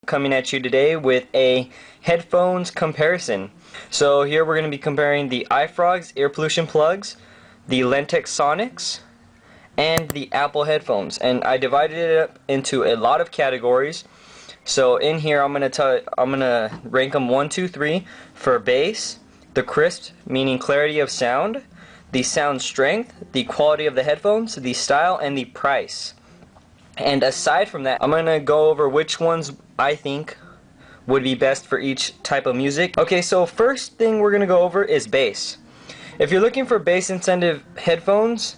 coming at you today with a headphones comparison. So here we're going to be comparing the IFrogz Ear Pollution Plugs, the Lenntek Sonix, and the Apple headphones. And I divided it up into a lot of categories. So in here I'm gonna rank them 1, 2, 3 for bass, the crisp, meaning clarity of sound, the sound strength, the quality of the headphones, the style, and the price. And aside from that, I'm gonna go over which ones I think would be best for each type of music. Okay, so first thing we're gonna go over is bass. If you're looking for bass incentive headphones,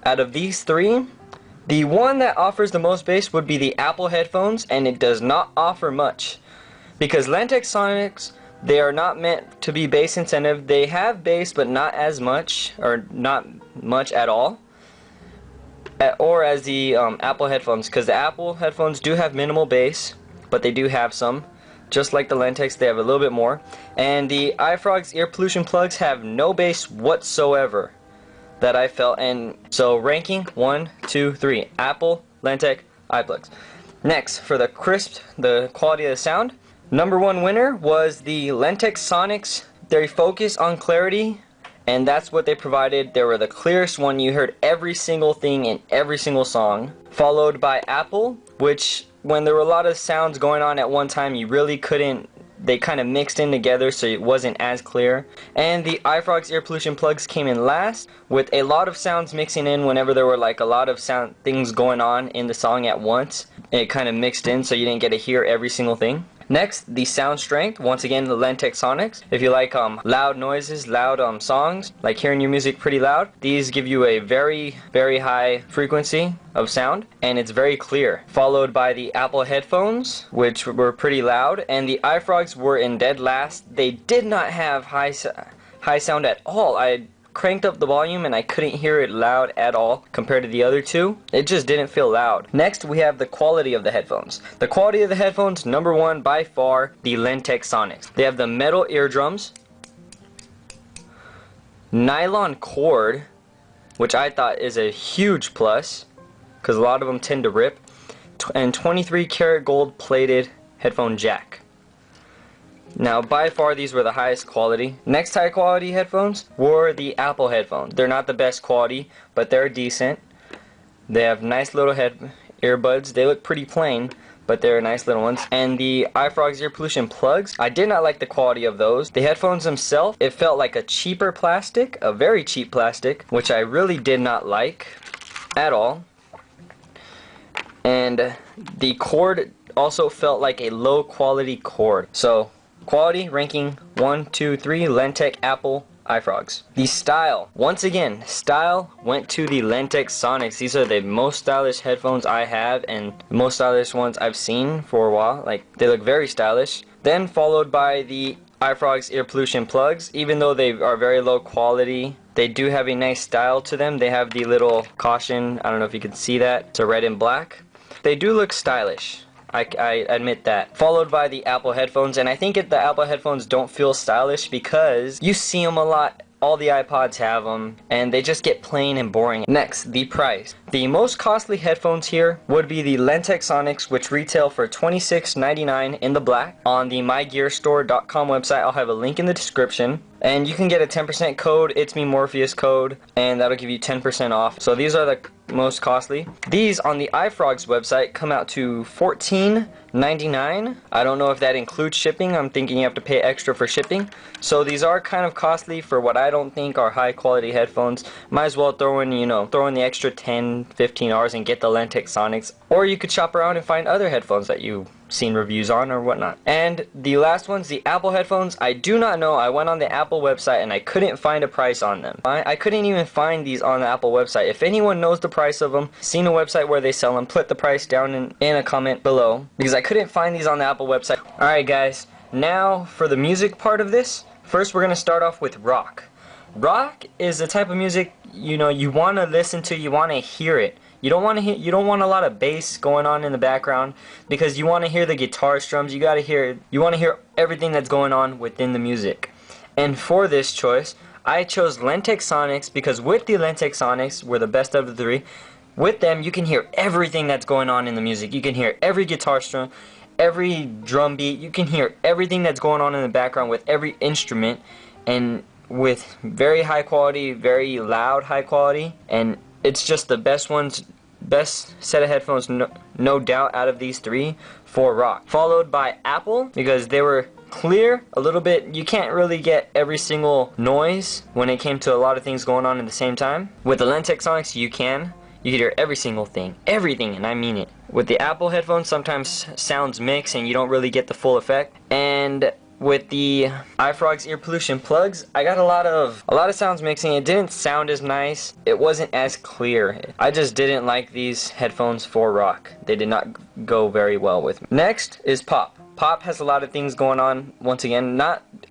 out of these three, the one that offers the most bass would be the Apple headphones, and it does not offer much. Because Lenntek Sonix, they are not meant to be bass incentive. They have bass, but not as much, or not much at all. Or as the Apple headphones, because the Apple headphones do have minimal bass, but they do have some. Just like the Lennteks, they have a little bit more. And the IFrogz Ear Pollution Plugs have no bass whatsoever that I felt. And so ranking 1, 2, 3, Apple, Lenntek, iPlugz. Next, for the crisp, the quality of the sound, #1 winner was the Lenntek Sonix. They focus on clarity, and that's what they provided. They were the clearest one. You heard every single thing in every single song. Followed by Apple, which when there were a lot of sounds going on at one time, you really couldn't, they kind of mixed in together, so it wasn't as clear. And the IFrogz Ear Pollution Plugs came in last, with a lot of sounds mixing in whenever there were like a lot of sound things going on in the song at once. It kind of mixed in, so you didn't get to hear every single thing. Next, the sound strength. Once again, the Lenntek Sonix. If you like loud noises, loud songs, like hearing your music pretty loud, these give you a very, very high frequency of sound, and it's very clear. Followed by the Apple headphones, which were pretty loud, and the iFrogz were in dead last. They did not have high sound at all. I cranked up the volume and I couldn't hear it loud at all compared to the other two. It just didn't feel loud. Next, we have the quality of the headphones. The quality of the headphones, #1 by far, the Lenntek Sonix. They have the metal eardrums, nylon cord, which I thought is a huge plus because a lot of them tend to rip, and 23 karat gold plated headphone jack. Now, by far, these were the highest quality. Next high quality headphones were the Apple headphones. They're not the best quality, but they're decent. They have nice little earbuds. They look pretty plain, but they're nice little ones. And the IFrogz Ear Pollution Plugs, I did not like the quality of those. The headphones themselves, it felt like a cheaper plastic, a very cheap plastic, which I really did not like at all. And the cord also felt like a low quality cord. So quality ranking 1, 2, 3, Lenntek, Apple, iFrogz. The style, once again, style went to the Lenntek Sonix. These are the most stylish headphones I have, and the most stylish ones I've seen for a while. Like, they look very stylish. Then followed by the IFrogz Ear Pollution Plugs. Even though they are very low quality, they do have a nice style to them. They have the little caution, I don't know if you can see that, it's a red and black. They do look stylish, I admit that. Followed by the Apple headphones, and I think the Apple headphones don't feel stylish because you see them a lot. All the iPods have them, and they just get plain and boring. Next, the price. The most costly headphones here would be the Lenntek Sonix, which retail for $26.99 in the black. On the mygearstore.com website, I'll have a link in the description. And you can get a 10% code, It's Me Morpheus code, and that'll give you 10% off. So these are the most costly. These on the iFrogz website come out to $14.99. I don't know if that includes shipping. I'm thinking you have to pay extra for shipping. So these are kind of costly for what I don't think are high quality headphones. Might as well throw in the extra $10, $15 and get the Lenntek Sonix. Or you could shop around and find other headphones that you've seen reviews on or whatnot. And the last ones, the Apple headphones, I do not know. I went on the Apple website and I couldn't find a price on them. I couldn't even find these on the Apple website. If anyone knows the price of them, seen a website where they sell them, put the price down in a comment below, because I couldn't find these on the Apple website. Alright guys, now for the music part of this. First we're going to start off with rock. Rock is the type of music you want to listen to, you want to hear it. You don't want a lot of bass going on in the background because you want to hear the guitar strums. You want to hear everything that's going on within the music. And for this choice, I chose Lenntek Sonix because with the Lenntek Sonix, we're the best of the three. With them, you can hear everything that's going on in the music. You can hear every guitar strum, every drum beat, you can hear everything that's going on in the background with every instrument, and with very high quality, very loud high quality, and it's just the best set of headphones, no doubt, out of these three for rock. Followed by Apple, because they were clear a little bit. You can't really get every single noise when it came to a lot of things going on at the same time. With the Lenntek Sonix, you can hear every single thing, everything, and I mean it. With the Apple headphones, sometimes sounds mix and you don't really get the full effect. And with the IFrogz ear pollution plugs, I got a lot of sounds mixing. It didn't sound as nice. It wasn't as clear. I just didn't like these headphones for rock. They did not go very well with me. Next is Pop. Pop has a lot of things going on. Once again,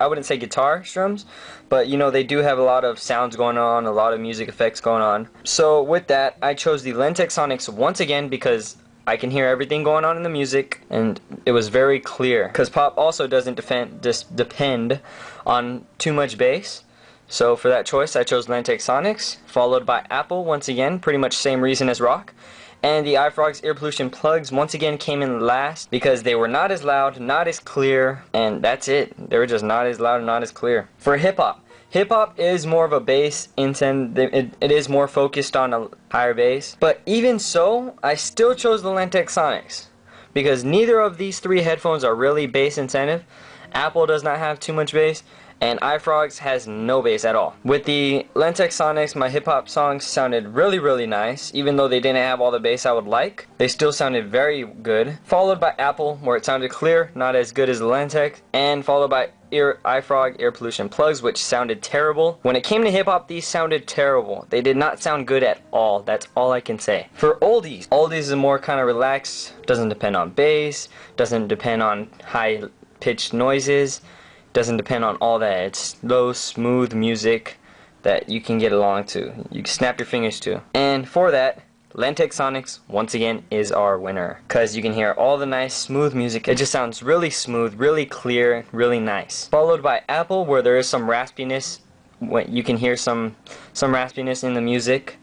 I wouldn't say guitar strums, but you know, they do have a lot of sounds going on, a lot of music effects going on. So with that, I chose the Lenntek Sonix once again because I can hear everything going on in the music, and it was very clear. Because Pop also doesn't depend on too much bass. So for that choice, I chose Lenntek Sonix, followed by Apple once again, pretty much same reason as rock. And the IFrogz ear pollution plugs once again came in last because they were not as loud, not as clear, and that's it. They were just not as loud and not as clear. For hip hop. Hip hop is more of a bass it is more focused on a higher bass. But even so, I still chose the Lenntek Sonix because neither of these three headphones are really bass intensive. Apple does not have too much bass, and IFrogz has no bass at all. With the Lenntek Sonix, my hip hop songs sounded really nice. Even though they didn't have all the bass I would like, they still sounded very good. Followed by Apple, where it sounded clear, not as good as the Lenntek, and followed by IFrogz ear pollution plugs, which sounded terrible. When it came to hip hop, these sounded terrible. They did not sound good at all. That's all I can say. For oldies is more kind of relaxed. Doesn't depend on bass. Doesn't depend on high pitched noises. Doesn't depend on all that. It's low, smooth music that you can get along to. You can snap your fingers to. And for that, Lenntek Sonix once again is our winner, because you can hear all the nice smooth music. It just sounds really smooth, really clear, really nice. Followed by Apple, where there is some raspiness. You can hear some raspiness in the music.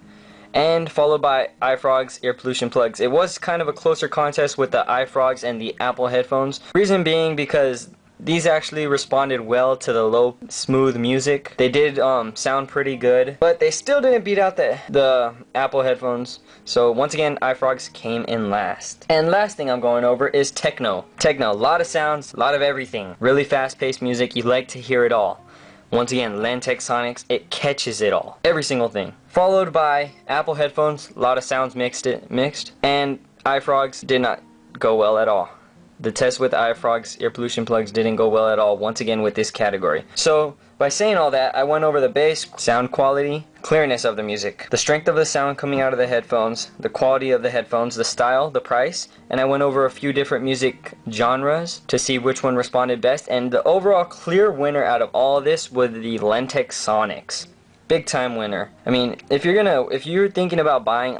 And followed by IFrogz ear pollution plugs. It was kind of a closer contest with the IFrogz and the Apple headphones. Reason being because these actually responded well to the low, smooth music. They did sound pretty good, but they still didn't beat out the Apple headphones. So once again, IFrogz came in last. And last thing I'm going over is techno. Techno, a lot of sounds, a lot of everything. Really fast-paced music, you like to hear it all. Once again, Lenntek Sonix, it catches it all. Every single thing. Followed by Apple headphones, a lot of sounds mixed. And IFrogz did not go well at all. The test with IFrogz ear pollution plugs didn't go well at all, once again with this category. So, by saying all that, I went over the bass, sound quality, clearness of the music, the strength of the sound coming out of the headphones, the quality of the headphones, the style, the price, and I went over a few different music genres to see which one responded best, and the overall clear winner out of all of this was the Lenntek Sonix. Big time winner. I mean, if you're thinking about buying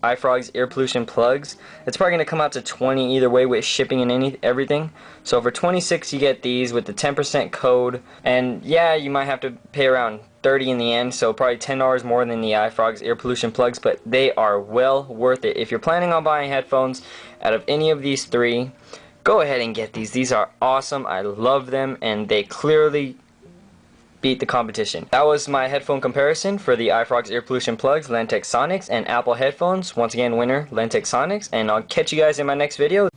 IFrogz ear pollution plugs, it's probably going to come out to $20 either way with shipping and everything. So for $26 you get these with the 10% code, and yeah, you might have to pay around $30 in the end, so probably $10 more than the IFrogz ear pollution plugs, but they are well worth it. If you're planning on buying headphones out of any of these three, go ahead and get these. These are awesome. I love them, and they clearly beat the competition. That was my headphone comparison for the IFrogz ear pollution plugs, Lenntek Sonix, and Apple headphones. Once again, winner Lenntek Sonix, and I'll catch you guys in my next video.